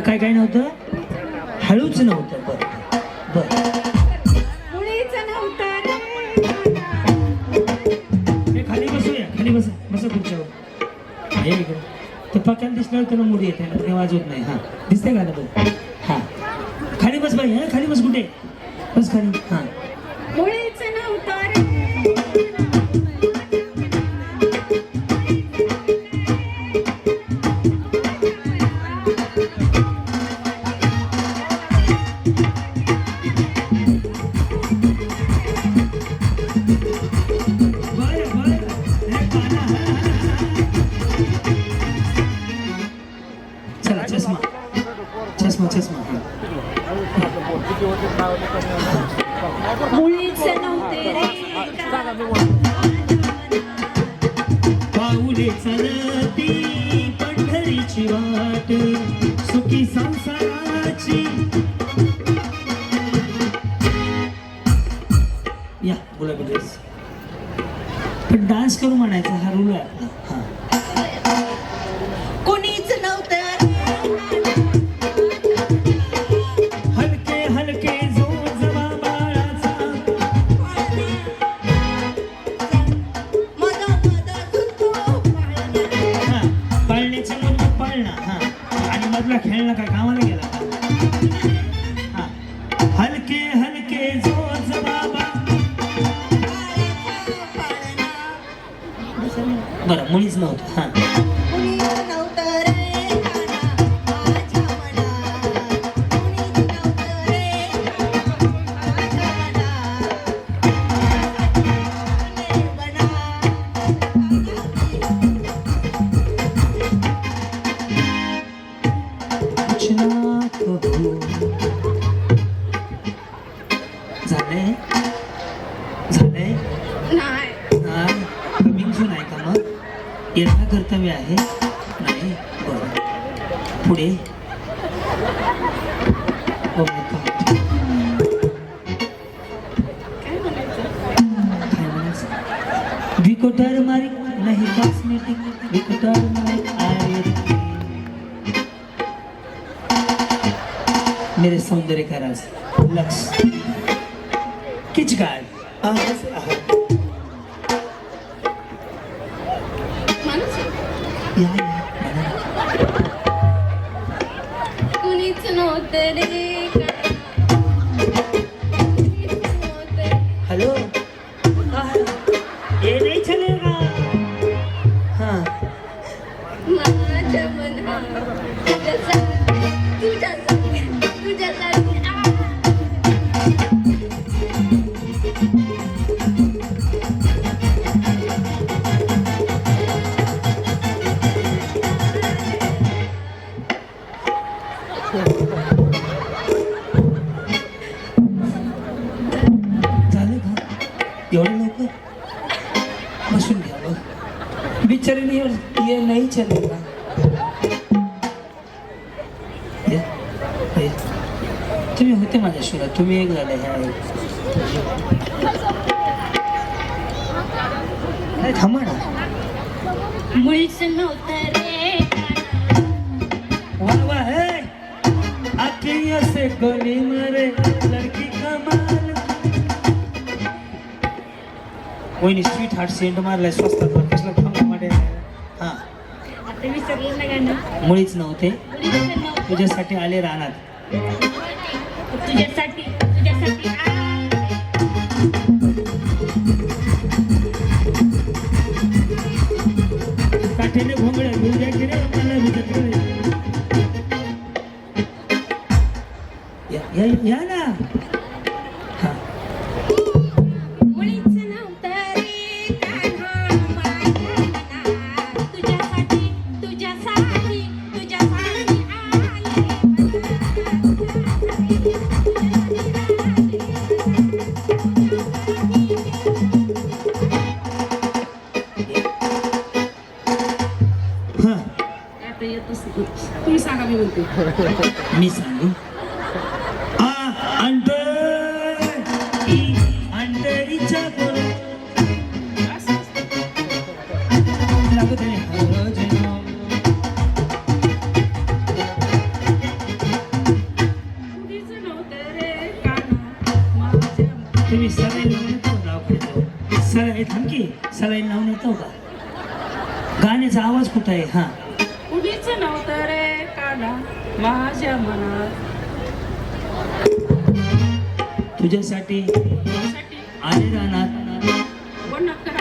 काय काय नव्हतं? हळूच नव्हतं. बर बर खाली बसूया. खाली बसा. बसा खुर्च्यावर. हे इकडे ते पक्याला दिसल्यावर त्याला मुडी येते ना, ते वाजवत नाही. हा दिसते का बघ. हा खाली बस बाई. हा खाली बस. कुठे बस? खाली. हा चला चष्मा चष्मा चष्मा. पाऊले चालती पंढरीची वाट सुखी संसाराची. या गुलाबी ड्रेस. पण डान्स करू म्हणायचा हा रूल आहे आपला. हा कोणीच नव्हतं हलके हलके जो जवा बाळाचा हा पाळण्याची मुलगी पाळणा. हा आणि मधला खेळणं काय कामाला गेला. हा हलके हलके जो जवा बरं मुळीच नव्हतं. हा झालंय झालंय कमिंग आहे का मग? येणं कर्तव्य आहे. नाही बरं पुढे. हो विकोटार मारी नाही कॉस्मेटिक विकोटार मारी मेरे सौंदर्य का राज लक्ष किच काय कुणीच नव्हतं रे. हेलो ये नहीं चलेगा. हाँ माझ्या मनात तुझ्यासाठी झालं का एवढं लवकर? बसून घ्या बघ. बिचारीने ये नाही चलेगा. तुम्ही होते माझ्या शिवाय. तुम्ही एक झाले ह्या थांबा ना. मुळीच नव्हतं रे. वाह वाह है आखियों से गोली मारे लड़की कमाल. वहिनी स्वीट हार्ट सेंट मारलाय स्वस्तात. कसला थांबा माडे. हा आता विसरलं ना गाणं. मुळीच नव्हते तुझ्यासाठी आले रानात. तुझ्यासाठी काठीने घोंगड्या घेऊन द्या की रे मला विकत रे. या ना. हा मुळीच नव्हतं रे कान्हा माझ्या मनात. तुझ्यासाठी तुम्ही सांगा. मी म्हणते मी सांगू. अंतरीच्या लागत आहे. तुम्ही सलाईन लावून येतो दवाखान्यात सलाईन थांब की सलाईन लावून येतो का गाण्याचा आवाज कुठं आहे हा कुणीच नव्हतं रे काना माझ्या मनात तुझ्यासाठी त्यासाठी आले रानात कोण नक्की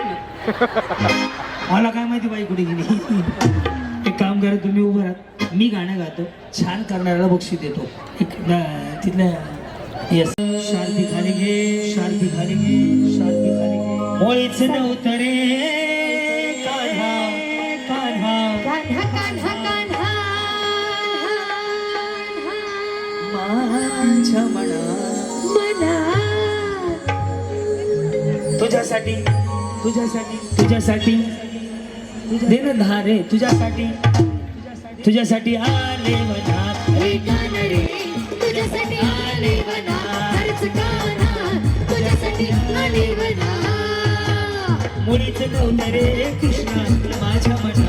मला काय माहिती बाई कुठे गेली एक काम करा तुम्ही उभं राहा मी गाणं गातो छान करणाऱ्याला बक्षीस देतो एक तिथल्या येस शार्पी खाली घे शार्पी खाली घे शार्पी खाली घे मुळीच नव्हतं रे कान्हा कान्हा कान्हा कान्हा कान्हा माझ्या मना मना तुझ्यासाठी तुझ्यासाठी तुझ्यासाठी दे ना धारे तुझ्यासाठी तुझ्यासाठी आले मनात रे कान्हा रे तुझ्यासाठी आले वना हरच कान्हा तुझ्यासाठी आले वना मुलीच नव्हतं रे कृष्णा माझ्या मना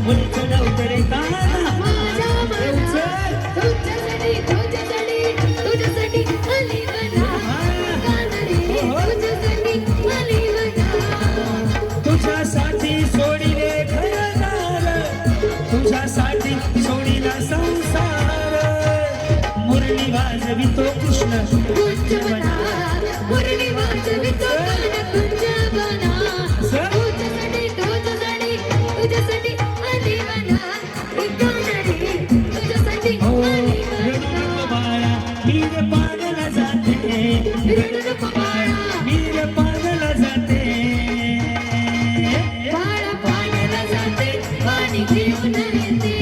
मुलीच नव्हतं रे कान्हा माझ्या मना तुझ्यासाठी तुझ्यासाठी तुझ्यासाठी आले वना कान्हा रे तुझ्यासाठी आले वना तुझ्यासाठी सोडिले घरदार तुझ्यासाठी सोडिला संसार मुरली वाजवितो कृष्ण कुंज बना मुरली वाजवितो कान्हा कुंज बना तुझ्यासाठी आले वना रे कान्हा रे तुझ्यासाठी आले वना बाळा मीर पागला जाते रडू नको बाळा मीर पागला जाते बाळा पाण्याला जाते पाणी घेऊन येते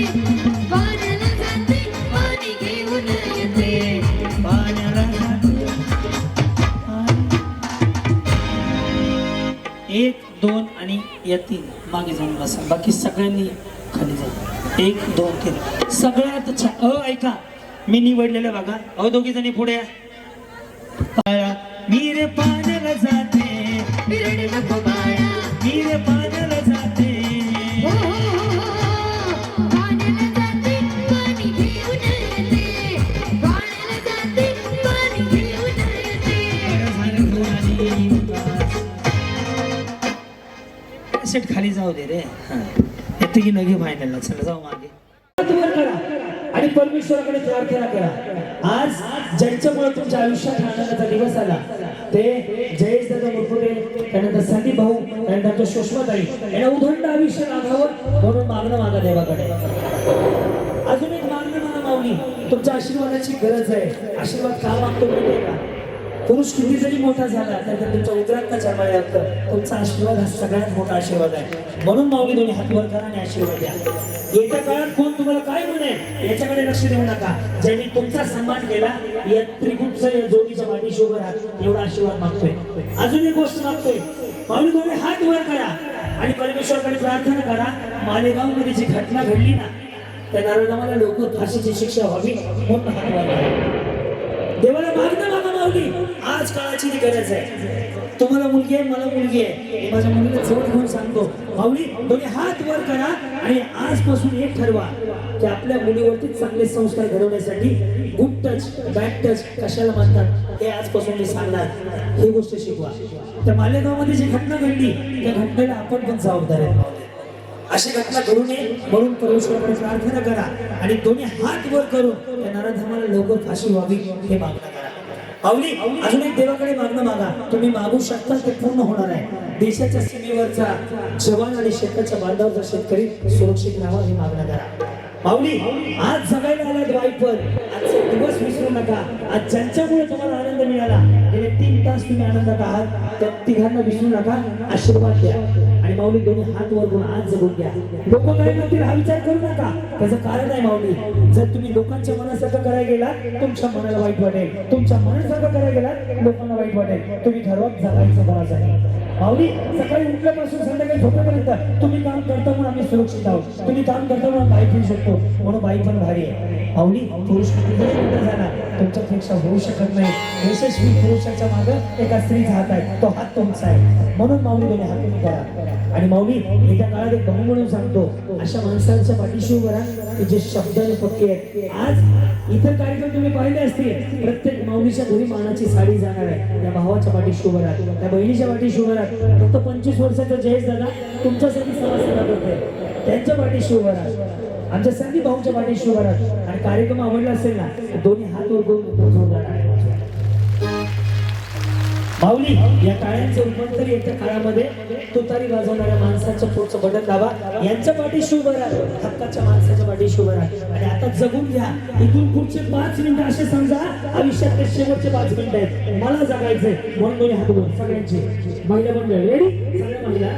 पाण्याला जाते पाणी घेऊन येते पाण्याला जाते एक दोन आणि या तीन मागे जाऊन बसा बाकी सगळ्यांनी खाली जा एक दोन तीन सगळ्यात ऐका मी निवडलेलं बघा दोघी जणी पुढे या. बाळा, मीर पाण्याला जाते रडू नको बाळा मीर पाण्याला जाते हो पाण्याला जाते पाणी घेऊन येते पाण्याला जाते पाणी घेऊन येते सेट खाली जाऊ दे रे येते की नगे फायनलला चला जाऊ मागे आणि परमेश्वराकडे प्रार्थना करा आज ज्यांच्यामुळे तुमच्या आयुष्यात आनंदाचा दिवस आला ते जयेश दादा मुरकुटे त्यानंतर संदीप भाऊ त्यानंतर सुषमाताई यांना उदंड आयुष्य लाभावं म्हणून मागणं मागा देवाकडे अजून एक मागणं मागा माऊली तुमच्या आशीर्वादाची गरज आहे आशीर्वाद का मागतो माहितीये का पुरुष किती जरी मोठा झाला तर तुमच्या उदरांना जन्माला लागतं तुमचा आशीर्वाद हा सगळ्यात मोठा आशीर्वाद आहे म्हणून माऊली दोन्ही हात वर करा आणि आशीर्वाद द्या येत्या काळात कोण तुम्हाला काय म्हणे याच्याकडे लक्ष देऊ नका ज्यांनी तुमचा सन्मान केला या त्रिकुटचं या जोडीच्या पाठीशी उभं राहा एवढा आशीर्वाद मागतोय अजून एक गोष्ट मागतोय माऊली दोन्ही हात वर करा आणि परमेश्वराकडे प्रार्थना करा मालेगाव मध्ये जी घटना घडली ना त्या नारदामाला लवकर फाशीची शिक्षा व्हावी म्हणून हात वर करा देवाला मागणं मागा माऊली आज काळाची गरज आहे तुम्हाला मुलगी आहे मला मुलगी आहे मी माझ्या मुलीला जवळ घेऊन सांगतो माऊली दोन्ही हात वर करा आणि आजपासून एक ठरवा की आपल्या मुलीवरती चांगले संस्कार घडवण्यासाठी गुड टच बॅड टच कशाला म्हणतात हे आजपासून मी सांगणार ही गोष्ट शिकवा त्या मालेगावमध्ये जी घटना घडली त्या घटनेला आपण पण जबाबदार आहे अशी घटना घडू नये म्हणून परमेश्वराकडे प्रार्थना करा आणि दोन्ही हात वर करून त्या नराधमाला लवकर फाशी व्हावी हे मागणं करा माऊली अजून एक देवाकडे मागणं मागा तुम्ही मागू शकता ते पूर्ण होणार आहे देशाच्या सीमेवरचा जवान आणि शेताच्या बांधावरचा शेतकरी सुरक्षित राहावा हे मागणं करा माऊली आज जगायला आलात वाईपर आजचे दिवस विसरू नका आज ज्यांच्यामुळे तुम्हाला आनंद मिळाला गेले 3 तास तुम्ही आनंदात आहात त्या तिघांना विसरू नका आशीर्वाद द्या आणि माऊली दोन्ही हात वर करून आज जगून घ्या लोक काय म्हणतील हा विचार करू नका त्याचं कारण आहे माऊली जर तुम्ही लोकांच्या मनासारखं करायला गेलात तुमच्या मनाला वाईट वाटेल तुमच्या मनासारखं करायला गेलात लोकांना वाईट वाटेल तुम्ही ठरवत जगायचं बराच आहे माऊली सकाळी उठल्यापासून संध्याकाळी झोपेपर्यंत तुम्ही काम करता म्हणून आम्ही सुरक्षित आहोत तुम्ही काम करता म्हणून बाई फिरू शकतो म्हणून बाई पण भारी आहे माऊली पुरुष किती जरी मोठा झाला तुमच्यापेक्षा होऊ शकत नाही यशस्वी पुरुषाच्या मागे एका स्त्रीचा हात आहे तो हात तुमचा आहे म्हणून माऊली दोन्ही हात करा आणि माऊली येत्या काळात एक भाऊ म्हणून सांगतो अशा माणसांच्या पाठीशी उभं राहा की जे शब्दाने पक्के आहेत आज इतर कार्यक्रम तुम्ही पाहिले असतील. प्रत्येक माऊलीच्या घरी मानाची साडी जाणार आहे. त्या भावाच्या पाठीशी उभं राहा, त्या बहिणीच्या पाठीशी उभं राहा. फक्त 25 वर्षाचा जयेश दादा तुमच्यासाठी सभा करते, त्यांच्या पाठीशी उभं राहा. आमच्या संदीप भाऊच्या पाठीशी उभं राहा. आणि कार्यक्रम आवडला असेल ना दोन्ही हात वर करून जोरदार टाळ्या. माऊली या टाळ्यांचं रूपांतर येत्या काळामध्ये तुतारी वाजवणाऱ्या माणसाच्या पुढचं बटन दाबा. यांच्या पाठीशी उभं राहा, हक्काच्या माणसाच्या पाठीशी उभं राहा. आणि आता जगून घ्या. इथून पुढचे 5 मिनिटं असे समजा आयुष्यातले शेवटचे 5 मिनिटं आहेत. मला जगायचंय म्हणून दोन्ही हात वर सगळ्यांचे. महिला मंडळ रेडी, सगळ्या महिला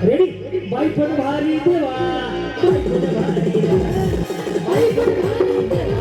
रेडी. बाई पण भारी देवा, बाई पण भारी देवा, बाई पण भारी देवा, बाई पण भारी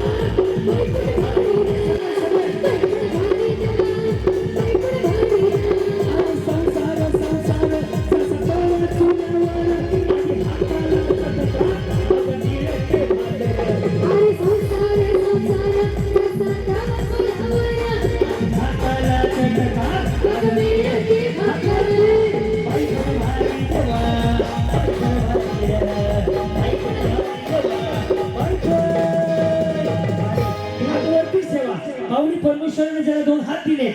परमेश्वराने ज्याला 2 हात दिले,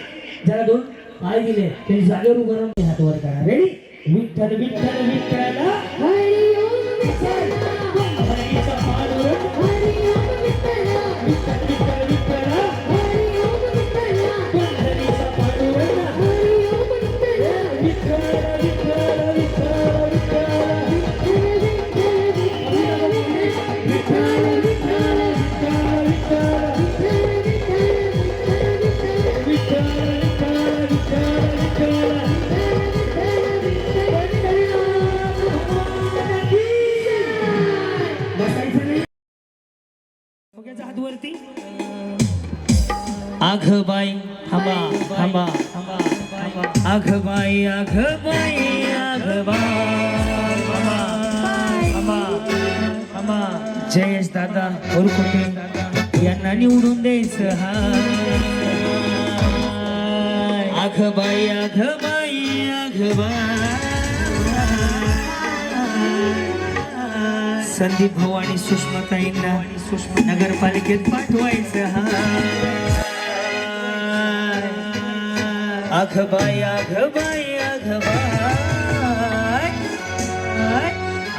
ज्याला 2 पाय दिले, ते जागेवर उभं राहून हात वर करा. रेडी. विठ्ठल विठ्ठल विठ्ठल हरी ओम विठ्ठल, हरीचा पांडुरंग, हरी ओम विठ्ठल, विठ्ठल विठ्ठल विठ्ठल, हरी ओम विठ्ठल, हरीचा पांडुरंग, हरी ओम विठ्ठल, विठ्ठल विठ्ठल विठ्ठल हात वरती. आघ बाई थांबा थांबा थांबा थांबा. आघ बाई आघ बाई आघ बाई थांबा थांबा. जयेश दादा ओरकुटे यांना निवडून द्यायचं. हा आघ बाई आघ बाई आघ बाई. संदीप भाऊ आणि सुषमाताईंना नगरपालिकेत पाठवायचं. हा आघ बाई आघ बाई आघ बाई.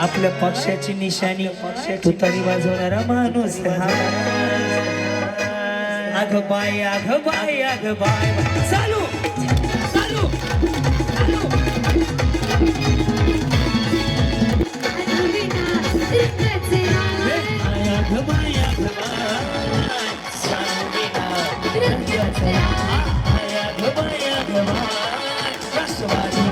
आपल्या पक्षाची निशाणी तुतारी वाजवणारा माणूस. हा आघ बाई आघ बाई आघ बाई. चालू चालू चालू. आघ बाई आघ बाई. राष्ट्रवादी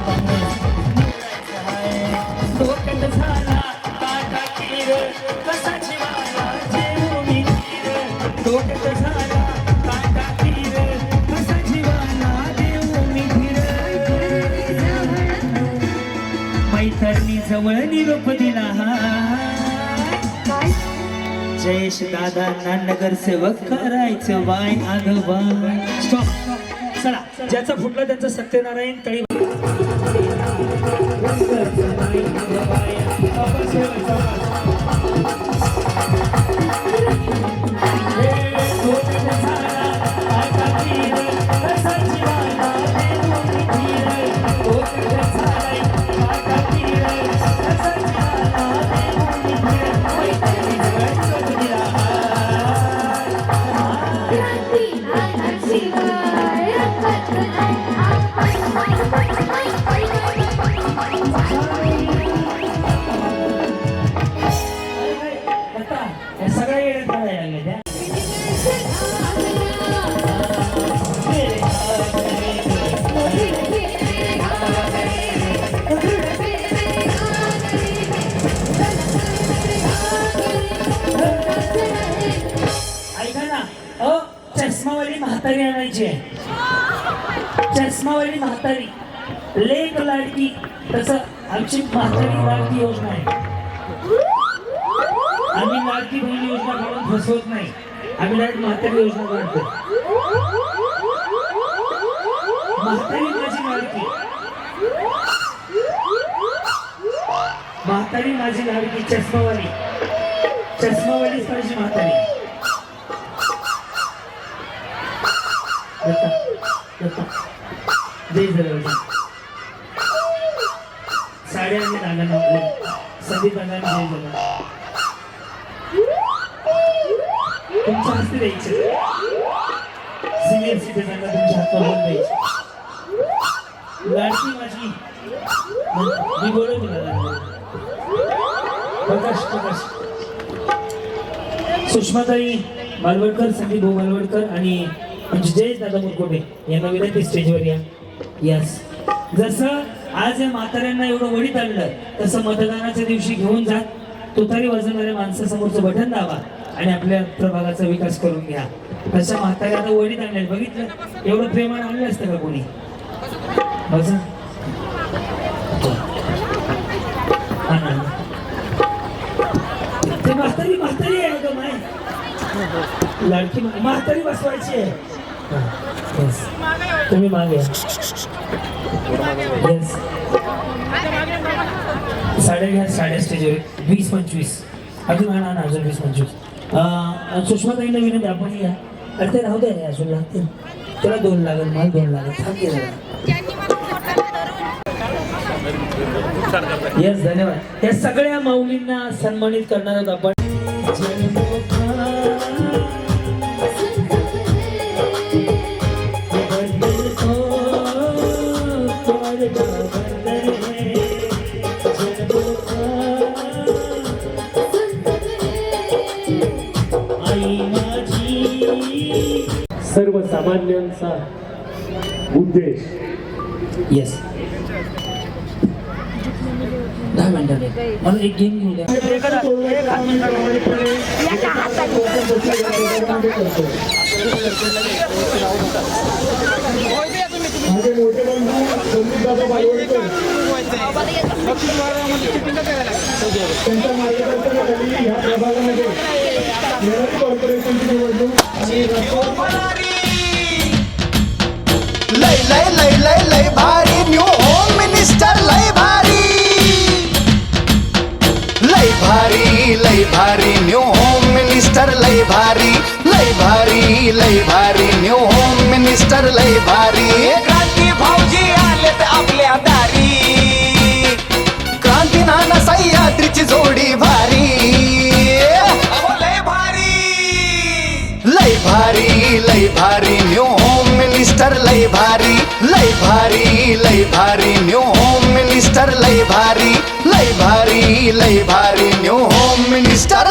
डोक्यात झाला काटा तीर, कसाची वाला जेव मी तीर. डोक्यात झाला काटा तीर, कसाची वाला जेव मी तीर. मैत्रिणी जवळ निरोप दिला. जयेश दादांना नगरसेवक करायचं. बाय आग बाय. स्टॉप. चला ज्याचा फुटला त्याचं सत्यनारायण तळी. चष्मावाली म्हातारी आणायची आहे. चष्मावाली म्हातारी लेक लाडकी. तसं आमची म्हातारी लाडकी योजना आहे. आम्ही लाडकी बहीण योजना काढून फसवत नाही. आम्ही डायरेक्ट म्हातारी योजना काढतो. म्हातारी माझी लाडकी, म्हातारी माझी लाडकी. चष्मावाली, चष्मावालीच माझी म्हातारी. दत्ता दत्ता जय जरा साड्या आणि दादा संदीप दादा जय जरा तुमच्या हस्ते द्यायचे सिनियर सिटीजनला तुमच्या हातावर द्यायचे लाडकी माझी मी बोलव प्रकाश प्रकाश सुषमाताई मालवडकर संदीप भाऊ मालवडकर आणि जयेश दादा मुरकोटे यांना विनंती स्टेजवर या यस जसं आज या म्हाताऱ्यांना एवढं वडीत आणलं तसं मतदानाच्या दिवशी घेऊन जा तुतारी वाजवणाऱ्या माणसासमोरचं बटन दाबा आणि आपल्या प्रभागाचा विकास करून घ्या तशा म्हाताऱ्या आता वडीत आणल्या बघितलं एवढं प्रेमानं आणलं असतं का कोणी बघा हा ना ते म्हातारी म्हातारी आहे का माय लाडकी म्हातारी बसवायची आहे येस तुम्ही मागे येस साड्या घ्या साड्या स्टेजवर 20-25 अजून हा ना अजून 20-25 सुषमाताईंना विनंती आपण या अरे ते राहू द्या रे अजून लागतील तुला 2 लागेल मला 2 लागेल थांब येस धन्यवाद या सगळ्या माऊलींना सन्मानित करणार आहोत आपण सर्वसामान्यांचा उद्देश येस 10 मिनिटं मला एक गेम घेऊ द्या माझे मोठे बंधू संदीपदादा बालवडकर त्यांच्या मार्गदर्शनाखाली या प्रभागामध्ये मेरठ कॉर्पोरेशनची निवडणूक आणि लय लय लय लय लय भारी न्यू होम मिनिस्टर लय भारी लय भारी न्यू होम मिनिस्टर लय भारी न्यू होम मिनिस्टर लय भारी क्रांती भाऊजी आलेत आपल्या दारी क्रांती नाना सह्याद्रीची जोडी भारी लय भारी न्यू होम मिनिस्टर लय भारी न्यू होम मिनिस्टर लय भारी न्यू होम मिनिस्टर